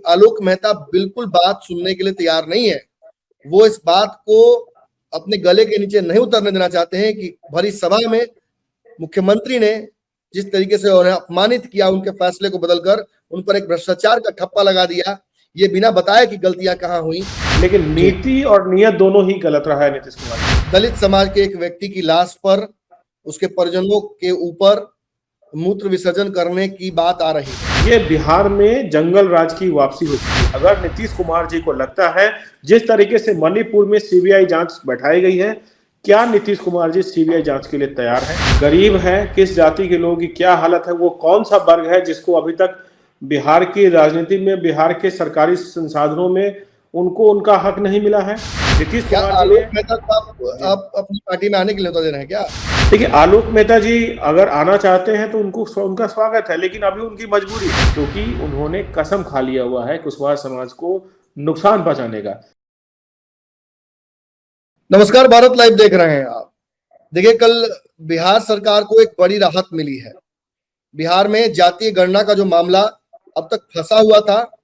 आलोक मेहता बिल्कुल बात सुनने के लिए तैयार नहीं है। वो इस बात को अपने गले के नीचे नहीं उतरने देना चाहते हैं कि भरी सभा में मुख्यमंत्री ने जिस तरीके से उन्हें अपमानित किया, उनके फैसले को बदलकर उन पर एक भ्रष्टाचार का ठप्पा लगा दिया, ये बिना बताए कि गलतियां कहां हुई। लेकिन नीति और नियत दोनों ही गलत रहा है नीतीश कुमार। दलित समाज के एक व्यक्ति की लाश पर उसके परिजनों के ऊपर मूत्र विसर्जन करने की बात आ रही है। ये बिहार में जंगल राज की वापसी होती है। अगर नीतीश कुमार जी को लगता है जिस तरीके से मणिपुर में सीबीआई जांच बैठाई गई है, क्या नीतीश कुमार जी सीबीआई जांच के लिए तैयार है? गरीब है, किस जाति के लोगों की क्या हालत है, वो कौन सा वर्ग है जिसको अभी तक बिहार की राजनीति में, बिहार के सरकारी संसाधनों में उनको उनका हक नहीं मिला है? नीतीश क्या कुमार आलोक मेहता आप अपनी पार्टी में आने के लिए दे रहे हैं क्या? देखिए, आलोक मेहता जी अगर आना चाहते हैं तो उनका स्वागत है, लेकिन अभी उनकी मजबूरी है क्योंकि उन्होंने कसम खा लिया हुआ है कुशवाहा समाज को नुकसान पहुंचाने का। नमस्कार, भारत लाइव देख रहे हैं आप। देखिए, कल बिहार सरकार को एक बड़ी राहत मिली है। बिहार में जातीय गणना का जो मामला अब तक फंसा हुआ था,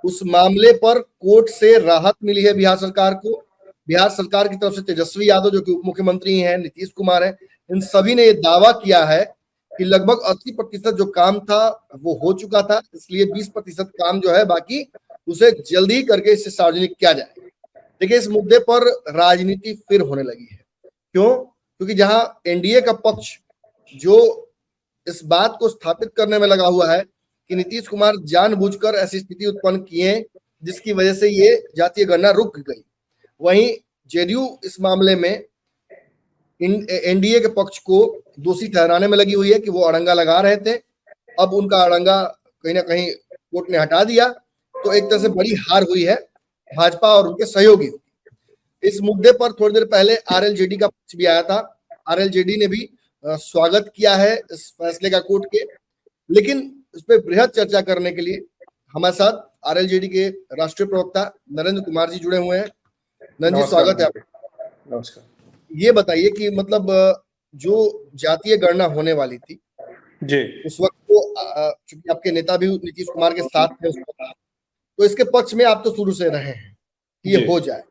उस मामले पर कोर्ट से राहत मिली है बिहार सरकार को। बिहार सरकार की तरफ से तेजस्वी यादव जो कि उप मुख्यमंत्री हैं, नीतीश कुमार हैं, इन सभी ने ये दावा किया है कि लगभग 80% जो काम था वो हो चुका था, इसलिए 20% काम जो है बाकी, उसे जल्दी करके इसे सार्वजनिक किया जाए। देखिए, इस मुद्दे पर राजनीति फिर होने लगी है। क्यों? क्योंकि जहां एनडीए का पक्ष जो इस बात को स्थापित करने में लगा हुआ है कि नीतीश कुमार जानबूझकर ऐसी स्थिति उत्पन्न किए जिसकी वजह से ये जातीय गणना रुक गई, वहीं जेडीयू इस मामले में एनडीए के पक्ष को दोषी ठहराने में लगी हुई है कि वो अड़ंगा लगा रहे थे। अब उनका अड़ंगा कहीं ना कहीं कोर्ट ने हटा दिया, तो एक तरह से बड़ी हार हुई है भाजपा और उनके सहयोगी। इस मुद्दे पर थोड़ी देर पहले आरएलजेडी का पक्ष भी आया था। आरएलजेडी ने भी स्वागत किया है इस फैसले का कोर्ट के, लेकिन इस पर बृहद चर्चा करने के लिए हमारे साथ आरएलजेडी के राष्ट्रीय प्रवक्ता नरेंद्र कुमार जी जुड़े हुए हैं। नरेंद्र जी, स्वागत है आपका। नमस्कार। ये बताइए कि मतलब जो जातीय गणना होने वाली थी जी, उस वक्त तो चूंकि आपके नेता भी नीतीश कुमार के साथ थे उस वक्त, तो इसके पक्ष में आप तो शुरू से रहे हैं कि ये हो जाए,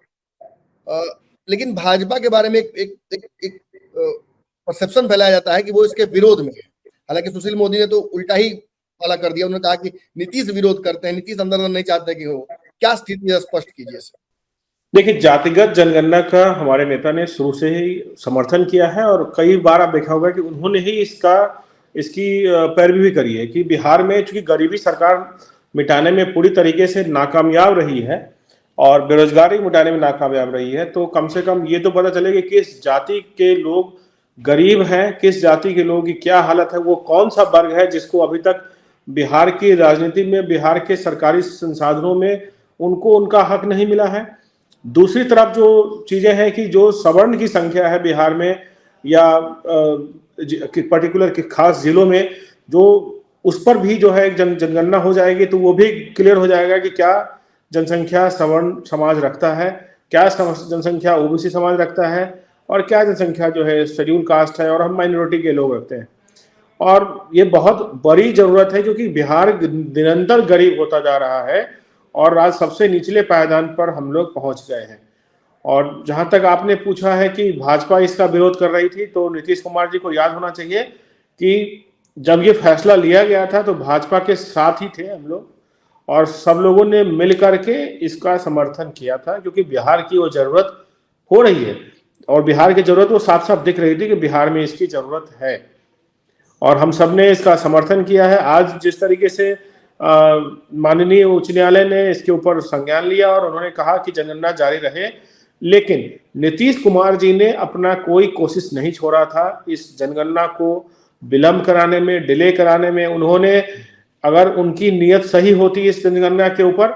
लेकिन भाजपा के बारे में एक परसेप्शन फैलाया जाता है कि वो इसके विरोध में है। हालांकि सुशील मोदी ने तो उल्टा ही वाला कर दिया, उन्होंने कहा कि नीतीश विरोध करते हैं, नीतीश अंदर नहीं चाहते कि हो। क्या स्थिति है, स्पष्ट कीजिए सर। देखिए, जातिगत जनगणना का हमारे नेता ने शुरू से ही समर्थन किया है और कई बार आप देखा होगा कि उन्होंने ही इसकी पैरवी भी करी है कि बिहार में चूंकि गरीबी सरकार मिटाने में पूरी तरीके से नाकामयाब रही है और बेरोजगारी मिटाने में नाकामयाब रही है, तो कम से कम ये तो पता चले कि किस जाति के लोग गरीब हैं, किस जाति के लोगों की क्या हालत है, वो कौन सा वर्ग है जिसको अभी तक बिहार की राजनीति में, बिहार के सरकारी संसाधनों में उनको उनका हक नहीं मिला है। दूसरी तरफ जो चीजें हैं कि जो सवर्ण की संख्या है बिहार में या पर्टिकुलर के खास जिलों में, जो उस पर भी जो है जनगणना हो जाएगी तो वो भी क्लियर हो जाएगा कि क्या जनसंख्या सवर्ण समाज रखता है, क्या जनसंख्या ओबीसी समाज रखता है और क्या जनसंख्या जो है शेड्यूल कास्ट है और हम माइनॉरिटी के लोग रखते हैं। और ये बहुत बड़ी जरूरत है क्योंकि बिहार निरंतर गरीब होता जा रहा है और आज सबसे निचले पायदान पर हम लोग पहुंच गए हैं। और जहां तक आपने पूछा है कि भाजपा इसका विरोध कर रही थी, तो नीतीश कुमार जी को याद होना चाहिए कि जब ये फैसला लिया गया था तो भाजपा के साथ ही थे हम लोग और सब लोगों ने मिल करके इसका समर्थन किया था क्योंकि बिहार की वो जरूरत हो रही है और बिहार की जरूरत वो साफ साफ दिख रही थी कि बिहार में इसकी जरूरत है और हम सब ने इसका समर्थन किया है। आज जिस तरीके से माननीय उच्च न्यायालय ने इसके ऊपर संज्ञान लिया और उन्होंने कहा कि जनगणना जारी रहे, लेकिन नीतीश कुमार जी ने अपना कोई कोशिश नहीं छोड़ा था इस जनगणना को विलंब कराने में, डिले कराने में। उन्होंने, अगर उनकी नीयत सही होती इस जनगणना के ऊपर,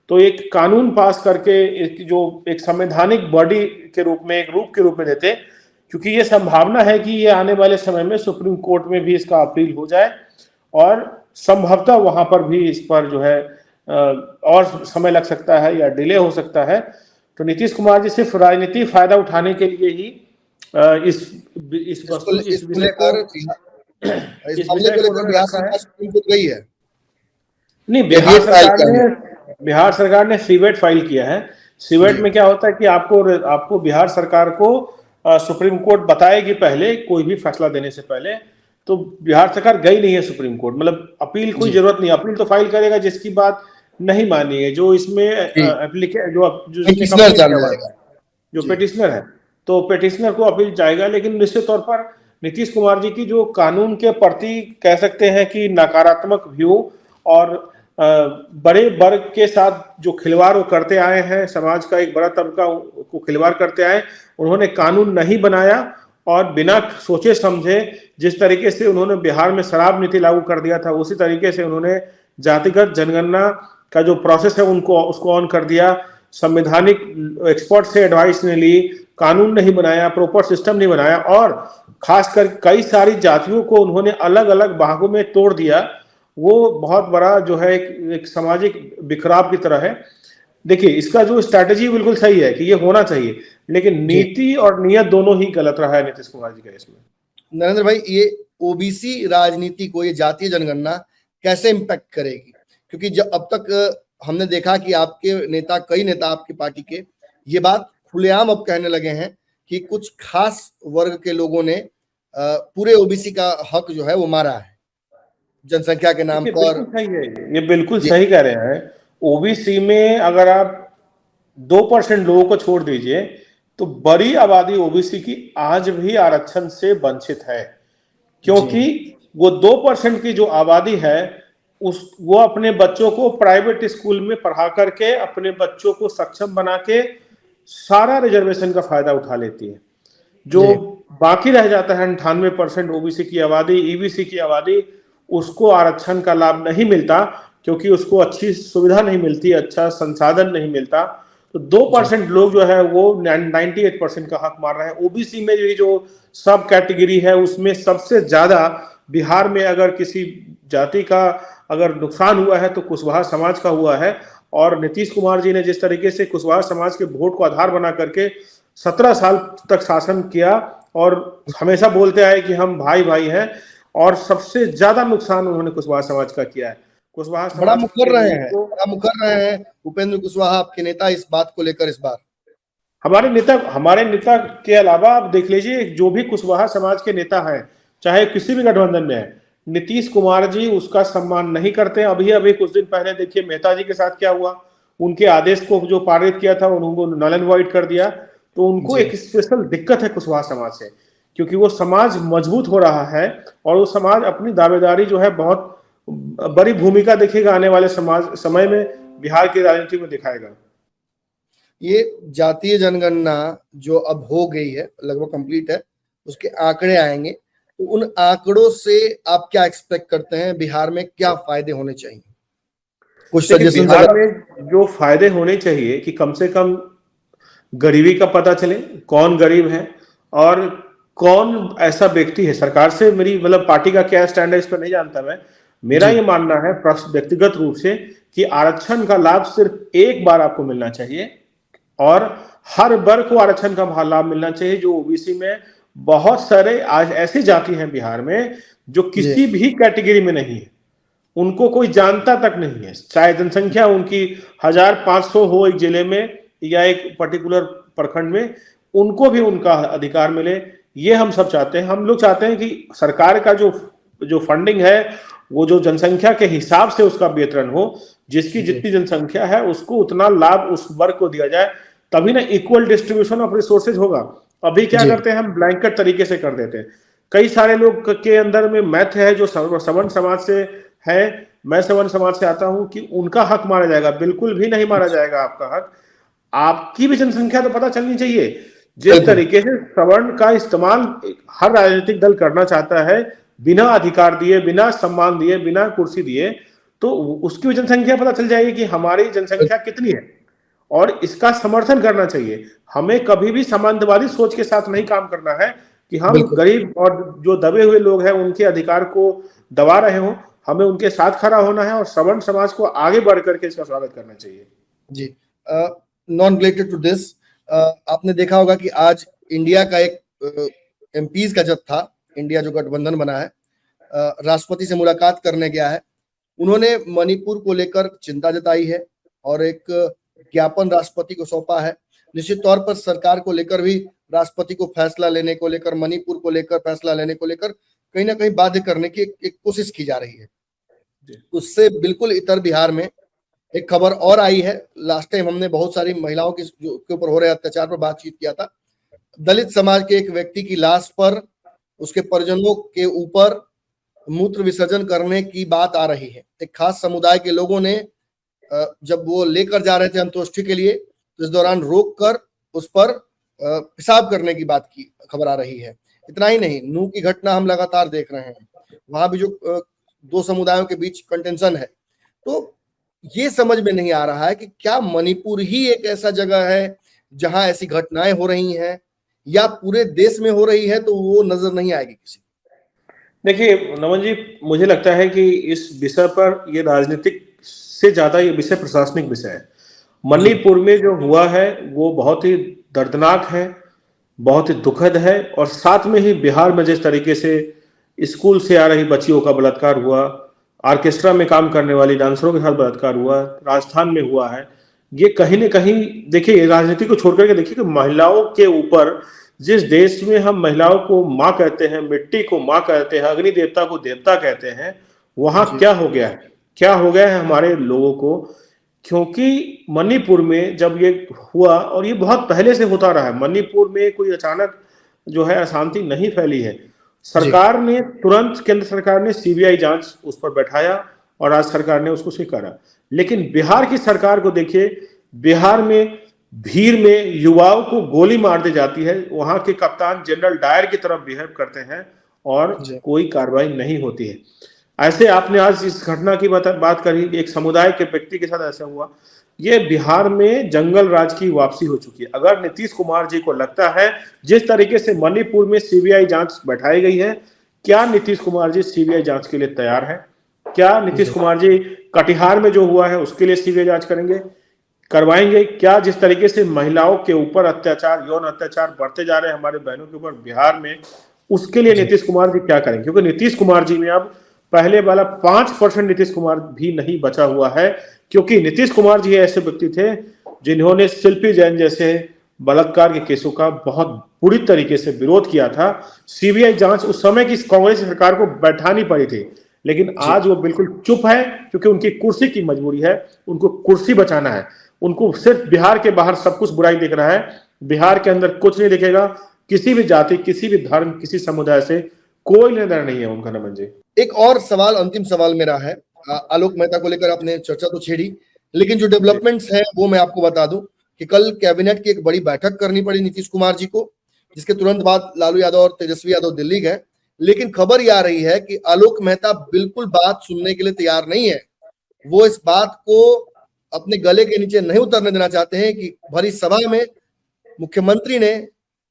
तो एक कानून पास करके जो एक संवैधानिक बॉडी के रूप में, एक रूप के रूप में देते, क्योंकि ये संभावना है कि ये आने वाले समय में सुप्रीम कोर्ट में भी इसका अपील हो जाए और संभवतः वहां पर भी इस पर जो है और समय लग सकता है या डिले हो सकता है। तो नीतीश कुमार जी सिर्फ राजनीतिक फायदा उठाने के लिए ही इस विषय को गई है। नहीं, बिहार सरकार ने बिहार सरकार ने सीवेट फाइल किया है। सीवेट जी में क्या होता है कि आपको बिहार सरकार को सुप्रीम कोर्ट बताएगी पहले कोई भी फैसला देने से पहले। तो बिहार सरकार गई नहीं है सुप्रीम कोर्ट, मतलब अपील कोई जी जरूरत नहीं, अपील तो फाइल करेगा जिसकी बात नहीं मानी है, जो इसमें जी एप्लीके जो जिसने पिटिशनर कंप्लेन चल किया हुआ है, जाएगा। जो जी पिटिशनर है, तो पिटिशनर को अपील जाएगा। लेकिन निश्चित तौर पर नीतीश कुमार जी की जो कानून के प्रति कह सकते हैं कि नकारात्मक व्यू और बड़े वर्ग के साथ जो खिलवाड़ वो करते आए हैं, समाज का एक बड़ा तबका को खिलवाड़ करते आए, उन्होंने कानून नहीं बनाया और बिना सोचे समझे जिस तरीके से उन्होंने बिहार में शराब नीति लागू कर दिया था, उसी तरीके से उन्होंने जातिगत जनगणना का जो प्रोसेस है उसको ऑन कर दिया। संवैधानिक एक्सपर्ट से एडवाइस ने ली, कानून नहीं बनाया, प्रॉपर सिस्टम नहीं बनाया और खासकर कई सारी जातियों को उन्होंने अलग अलग भागों में तोड़ दिया। वो बहुत बड़ा जो है एक सामाजिक बिखराव की तरह है। देखिए, इसका जो स्ट्रैटेजी बिल्कुल सही है कि ये होना चाहिए, लेकिन जी नीति और नियत दोनों ही गलत रहा है नीतीश कुमार जी का इसमें। नरेंद्र भाई, ये ओबीसी राजनीति को, ये जातीय जनगणना कैसे इम्पैक्ट करेगी? क्योंकि जब अब तक हमने देखा कि आपके नेता, कई नेता आपकी पार्टी के ये बात खुलेआम अब कहने लगे हैं कि कुछ खास वर्ग के लोगों ने पूरे ओबीसी का हक जो है वो मारा है जनसंख्या के नाम देखिए, पर। बिल्कुल सही है, ये बिल्कुल जी सही कह रहे हैं। ओबीसी में अगर आप 2% लोगों को छोड़ दीजिए तो बड़ी आबादी ओबीसी की आज भी आरक्षण से वंचित है, जी क्योंकि वो 2% की जो आबादी है वो अपने बच्चों को प्राइवेट स्कूल में पढ़ा करके अपने बच्चों को सक्षम बना के सारा रिजर्वेशन का फायदा उठा लेती है। जो जी बाकी रह जाता है 98% ओबीसी की आबादी, ईबीसी की आबादी, उसको आरक्षण का लाभ नहीं मिलता क्योंकि उसको अच्छी सुविधा नहीं मिलती, अच्छा संसाधन नहीं मिलता। तो जी 2% लोग जो है वो 98% का हक मार रहे हैं। ओबीसी में भी जो सब कैटेगरी है उसमें सबसे ज्यादा बिहार में अगर किसी जाति का अगर नुकसान हुआ है तो कुशवाहा समाज का हुआ है। और नीतीश कुमार जी ने जिस तरीके से कुशवाहा समाज के वोट को आधार बना करके 17 साल तक शासन किया और हमेशा बोलते आए कि हम भाई भाई हैं, और सबसे ज्यादा नुकसान उन्होंने कुशवाहा समाज का किया है। कुशवाहा बड़ा समाज मुकर के रहे लोगों हैं, को बड़ा मुकर रहे हैं उपेंद्र कुशवाहा आपके नेता इस बात को लेकर इस बार। हमारे नेता के अलावा आप देख लीजिए जो भी कुशवाहा समाज के नेता हैं, चाहे किसी भी गठबंधन में है, नीतीश कुमार जी उसका सम्मान नहीं करते। अभी अभी कुछ दिन पहले देखिए मेहता जी के साथ क्या हुआ, उनके आदेश को जो पारित किया था उनको नल एंड वॉइड कर दिया। तो उनको जी एक स्पेशल दिक्कत है कुशवाहा समाज से, क्योंकि वो समाज मजबूत हो रहा है और वो समाज अपनी दावेदारी जो है बहुत बड़ी भूमिका देखेगा आने वाले समय में बिहार की राजनीति में दिखाएगा। ये जातीय जनगणना जो अब हो गई है, लगभग कंप्लीट है, उसके आंकड़े आएंगे, तो उन आंकड़ों से आप क्या एक्सपेक्ट करते हैं? बिहार में क्या फायदे होने चाहिए? कुछ देखिए, सजेशंस बिहार अगर। में जो फायदे होने चाहिए कि कम से कम गरीबी का पता चले, कौन गरीब है और कौन ऐसा व्यक्ति है। सरकार से मेरी मतलब पार्टी का क्या स्टैंड है इस पर नहीं जानता मैं, मेरा जी ये मानना है व्यक्तिगत रूप से कि आरक्षण का लाभ सिर्फ एक बार आपको मिलना चाहिए और हर वर्ग को आरक्षण का लाभ मिलना चाहिए। जो ओबीसी में बहुत सारे आज ऐसी जाति हैं बिहार में जो जी किसी भी कैटेगरी में नहीं है, उनको कोई जानता तक नहीं है, चाहे जनसंख्या उनकी 1500 हो एक जिले में या एक पर्टिकुलर प्रखंड में, उनको भी उनका अधिकार मिले। ये हम सब चाहते हैं। हम लोग चाहते हैं कि सरकार का जो जो फंडिंग है वो जो जनसंख्या के हिसाब से उसका वितरण हो, जिसकी जी जितनी जनसंख्या है उसको उतना लाभ उस वर्ग को दिया जाए, तभी ना इक्वल डिस्ट्रीब्यूशन ऑफ रिसोर्सेज होगा। अभी क्या जी करते हैं, हम ब्लैंकेट तरीके से कर देते हैं। कई सारे लोग के अंदर में मैथ है जो सवर्ण समाज से है, मैं सवर्ण समाज से आता हूं, कि उनका हक मारा जाएगा। बिल्कुल भी नहीं मारा जाएगा आपका हक। आपकी भी जनसंख्या तो पता चलनी चाहिए। जिस बिल्कुल। तरीके से सवर्ण का इस्तेमाल हर राजनीतिक दल करना चाहता है, बिना अधिकार दिए, बिना सम्मान दिए, बिना कुर्सी दिए, तो उसकी भी जनसंख्या पता चल जाएगी कि हमारी जनसंख्या कितनी है और इसका समर्थन करना चाहिए। हमें कभी भी सामंतवादी सोच के साथ नहीं काम करना है कि हम बिल्कुल गरीब और जो दबे हुए लोग हैं उनके अधिकार को दबा रहे हों। हमें उनके साथ खड़ा होना है और सवर्ण समाज को आगे बढ़ करके इसका स्वागत करना चाहिए। जी। नॉन रिलेटेड टू दिस, आपने देखा होगा कि आज इंडिया का एक एमपीज का जत्था, इंडिया जो गठबंधन बना है, राष्ट्रपति से मुलाकात करने गया है। उन्होंने मणिपुर को लेकर चिंता जताई है। और एक ज्ञापन राष्ट्रपति को सौंपा है। निश्चित तौर पर सरकार को लेकर भी राष्ट्रपति को फैसला लेने को लेकर, मणिपुर को लेकर फैसला लेने को लेकर कहीं ना कहीं बाध्य करने की एक कोशिश की जा रही है। उससे बिल्कुल इतर बिहार में एक खबर और आई है। लास्ट टाइम हमने बहुत सारी महिलाओं के ऊपर हो रहे अत्याचार पर बातचीत किया था। दलित समाज के एक व्यक्ति की लाश पर उसके परिजनों के ऊपर मूत्र विसर्जन करने की बात आ रही है। एक खास समुदाय के लोगों ने जब वो लेकर जा रहे थे अंत्येष्टि के लिए, तो इस दौरान रोक कर उस पर पेशाब करने की बात की खबर आ रही है। इतना ही नहीं, नूह की घटना हम लगातार देख रहे हैं, वहां भी जो दो समुदायों के बीच कंटेंशन है। तो ये समझ में नहीं आ रहा है कि क्या मणिपुर ही एक ऐसा जगह है जहां ऐसी घटनाएं हो रही हैं, या पूरे देश में हो रही है तो वो नजर नहीं आएगी किसी। देखिए नमन जी, मुझे लगता है कि इस विषय पर ये राजनीतिक से ज्यादा ये विषय प्रशासनिक विषय है। मणिपुर में जो हुआ है वो बहुत ही दर्दनाक है, बहुत ही दुखद है, और साथ में ही बिहार में जिस तरीके से स्कूल से आ रही बच्चियों का बलात्कार हुआ, ऑर्केस्ट्रा में काम करने वाली डांसरों के साथ बलात्कार हुआ, राजस्थान में हुआ है, ये कहीं न कहीं देखिए राजनीति को छोड़ करके देखिए कि महिलाओं के ऊपर, जिस देश में हम महिलाओं को माँ कहते हैं, मिट्टी को माँ कहते हैं, अग्नि देवता को देवता कहते हैं, वहां क्या हो गया है, क्या हो गया है हमारे लोगों को। क्योंकि मणिपुर में जब ये हुआ, और ये बहुत पहले से होता रहा है, मणिपुर में कोई अचानक जो है अशांति नहीं फैली है। सरकार ने तुरंत, केंद्र सरकार ने सीबीआई जांच उस पर बैठाया और राज्य सरकार ने उसको स्वीकारा। लेकिन बिहार की सरकार को देखिए, बिहार में भीड़ में युवाओं को गोली मार दी जाती है, वहां के कप्तान जनरल डायर की तरफ बिहेव करते हैं और कोई कार्रवाई नहीं होती है। ऐसे आपने आज इस घटना की बात करी, एक समुदाय के व्यक्ति के साथ ऐसा हुआ। ये बिहार में जंगल राज की वापसी हो चुकी है। अगर नीतीश कुमार जी को लगता है जिस तरीके से मणिपुर में सीबीआई जांच बैठाई गई है, क्या नीतीश कुमार जी सीबीआई जांच के लिए तैयार है? क्या नीतीश कुमार जी कटिहार में जो हुआ है उसके लिए सीबीआई जांच करेंगे, करवाएंगे? क्या जिस तरीके से महिलाओं के ऊपर अत्याचार, यौन अत्याचार बढ़ते जा रहे हैं हमारे बहनों के ऊपर बिहार में, उसके लिए नीतीश कुमार जी क्या करेंगे? क्योंकि नीतीश कुमार जी में अब पहले वाला 5% नीतीश कुमार भी नहीं बचा हुआ है, क्योंकि नीतीश कुमार जी ऐसे व्यक्ति थे जिन्होंने शिल्पी जैन जैसे बलात्कार के केसों का बहुत बुरी तरीके से विरोध किया था। सीबीआई जांच उस समय की कांग्रेस सरकार को बैठानी पड़ी थी, लेकिन आज वो बिल्कुल चुप है, क्योंकि उनकी कुर्सी की मजबूरी है, उनको कुर्सी बचाना है। उनको सिर्फ बिहार के बाहर सब कुछ बुराई दिख रहा है, बिहार के अंदर कुछ नहीं दिखेगा। किसी भी जाति, किसी भी धर्म, किसी समुदाय से कोई लेना नहीं है उनका। नमन जी, एक और सवाल, अंतिम सवाल मेरा है। आलोक मेहता को लेकर आपने चर्चा तो छेड़ी, लेकिन जो डेवलपमेंट्स है वो मैं आपको बता दूं कि कल कैबिनेट की एक बड़ी बैठक करनी पड़ी नीतीश कुमार जी को, जिसके तुरंत बाद लालू यादव और तेजस्वी यादव दिल्ली गए। लेकिन खबर यह आ रही है कि आलोक मेहता बिल्कुल बात सुनने के लिए तैयार नहीं है। वो इस बात को अपने गले के नीचे नहीं उतरने देना चाहते हैं कि भरी सभा में मुख्यमंत्री ने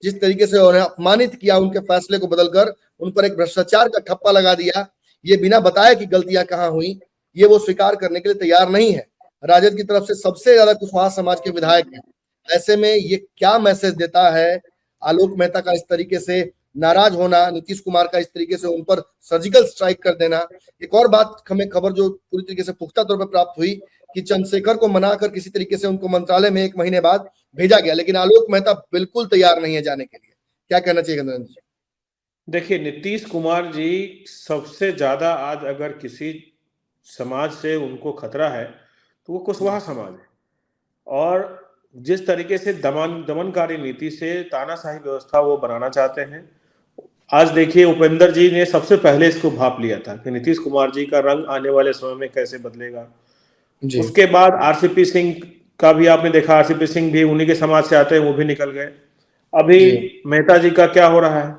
जिस तरीके से उन्हें अपमानित किया, उनके फैसले को बदलकर उन पर एक भ्रष्टाचार का ठप्पा लगा दिया, ये बिना बताए कि गलतियां कहां हुई, ये वो स्वीकार करने के लिए तैयार नहीं है। राजद की तरफ से सबसे ज्यादा कुशवाहा समाज के विधायक हैं। ऐसे में ये क्या मैसेज देता है आलोक मेहता का इस तरीके से नाराज होना, नीतीश कुमार का इस तरीके से उन पर सर्जिकल स्ट्राइक कर देना। एक और बात, हमें खबर जो पूरी तरीके से पुख्ता तौर पर प्राप्त हुई कि चंद्रशेखर को मनाकर किसी तरीके से उनको मंत्रालय में 1 महीने बाद भेजा गया, लेकिन आलोक मेहता बिल्कुल तैयार नहीं है जाने के लिए। क्या कहना चाहिए गंधर्व जी? देखिए, नीतीश कुमार जी सबसे ज्यादा आज अगर किसी समाज से उनको खतरा है तो वो कुशवाहा समाज है। और जिस तरीके से दमनकारी नीति से तानाशाही व्यवस्था वो बनाना चाहते हैं, आज देखिए उपेंद्र जी ने सबसे पहले इसको भांप लिया था कि नीतीश कुमार जी का रंग आने वाले समय में कैसे बदलेगा। उसके बाद आरसीपी सिंह का भी आपने देखा, आरसीपी सिंह भी उन्हीं के समाज से आते हैं, वो भी निकल गए। अभी मेहता जी का क्या हो रहा है,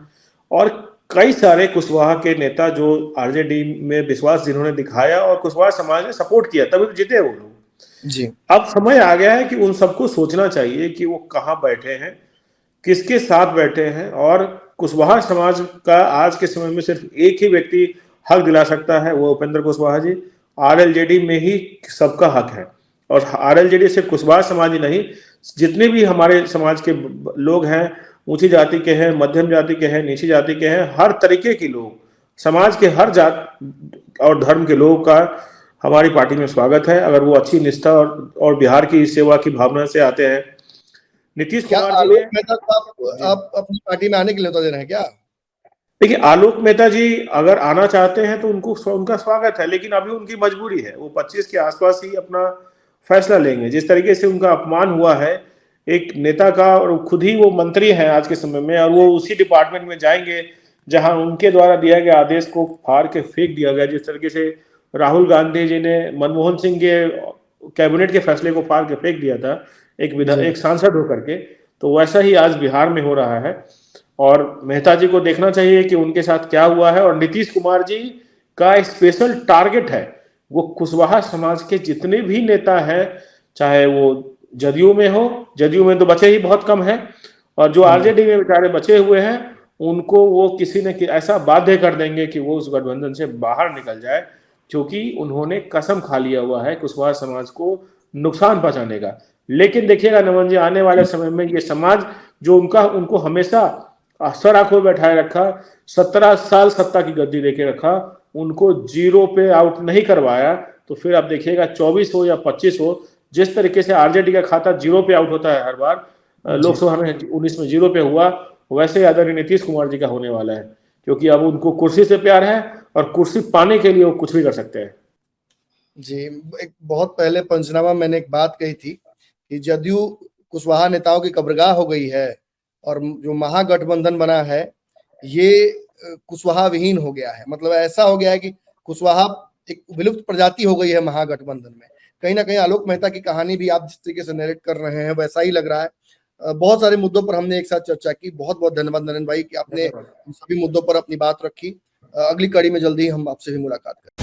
और कई सारे कुशवाहा के नेता जो आरजेडी में विश्वास जिन्होंने दिखाया और कुशवाहा समाज ने सपोर्ट किया, तभी तो जीते वो लोग जी। अब समय आ गया है कि उन सबको सोचना चाहिए कि वो कहाँ बैठे हैं, किसके साथ बैठे हैं। और कुशवाहा समाज का आज के समय में सिर्फ एक ही व्यक्ति हक दिला सकता है, वो उपेंद्र कुशवाहा जी। आरएलजेडी में ही सबका हक है, और आरएलजेडी सिर्फ कुशवाहा समाज ही नहीं, जितने भी हमारे समाज के लोग हैं, ऊंची जाति के हैं, मध्यम जाति के हैं, नीची जाति के हैं, हर तरीके के लोग, समाज के हर जात और धर्म के लोगों का हमारी पार्टी में स्वागत है, अगर वो अच्छी निष्ठा और बिहार की सेवा की भावना से आते हैं। नीतीश क्या कुमार जी ने, आलोक मेहता को आप अपनी पार्टी में आने के लिए न्योता दे रहे हैं क्या? देखिए आलोक मेहता जी अगर आना चाहते हैं तो उनका स्वागत है, लेकिन अभी उनकी मजबूरी है, वो 25 के आसपास ही अपना फैसला लेंगे। जिस तरीके से उनका अपमान हुआ है एक नेता का, और खुद ही वो मंत्री हैं आज के समय में, और वो उसी डिपार्टमेंट में जाएंगे जहां उनके द्वारा दिया गया आदेश को फाड़ के फेंक दिया गया। जिस तरीके से राहुल गांधी जी ने मनमोहन सिंह के कैबिनेट के फैसले को फाड़ के फेंक दिया था एक सांसद होकर के, तो वैसा ही आज बिहार में हो रहा है। और मेहता जी को देखना चाहिए कि उनके साथ क्या हुआ है। और नीतीश कुमार जी का स्पेशल टारगेट है, वो कुशवाहा समाज के जितने भी नेता हैं, चाहे वो जदयू में हो, जदयू में तो बचे ही बहुत कम हैं, और जो आरजेडी में बेचारे बचे हुए हैं, उनको वो किसी न ऐसा बाध्य कर देंगे कि वो उस गठबंधन से बाहर निकल जाए, क्योंकि उन्होंने कसम खा लिया हुआ है कुशवाहा समाज को नुकसान पहुंचाने का। लेकिन देखिएगा नमन जी, आने वाले समय में ये समाज जो उनको हमेशा सर आंखों बैठाए रखा, 17 साल सत्ता की गद्दी देके रखा, उनको जीरो पे आउट नहीं करवाया, तो फिर आप देखिएगा 24 हो या 25 हो, जिस तरीके से आरजेडी का खाता जीरो पे आउट होता है हर बार, लोकसभा में 19 में जीरो पे हुआ, वैसे आदरणीय नीतीश कुमार जी का होने वाला है, क्योंकि अब उनको कुर्सी से प्यार है और कुर्सी पाने के लिए वो कुछ भी कर सकते हैं। जी, एक बहुत पहले पंचनामा मैंने एक बात कही थी कि जदयू कुशवाहा नेताओं की कब्रगाह हो गई है और जो महागठबंधन बना है ये कुशवाहा विहीन हो गया है। मतलब ऐसा हो गया है कि कुशवाहा एक विलुप्त प्रजाति हो गई है महागठबंधन में। कहीं ना कहीं आलोक मेहता की कहानी भी आप जिस तरीके से नरेट कर रहे हैं वैसा ही लग रहा है। बहुत सारे मुद्दों पर हमने एक साथ चर्चा की। बहुत बहुत धन्यवाद नरेंद्र भाई कि आपने सभी मुद्दों पर अपनी बात रखी। अगली कड़ी में जल्दी हम आपसे भी मुलाकात करें।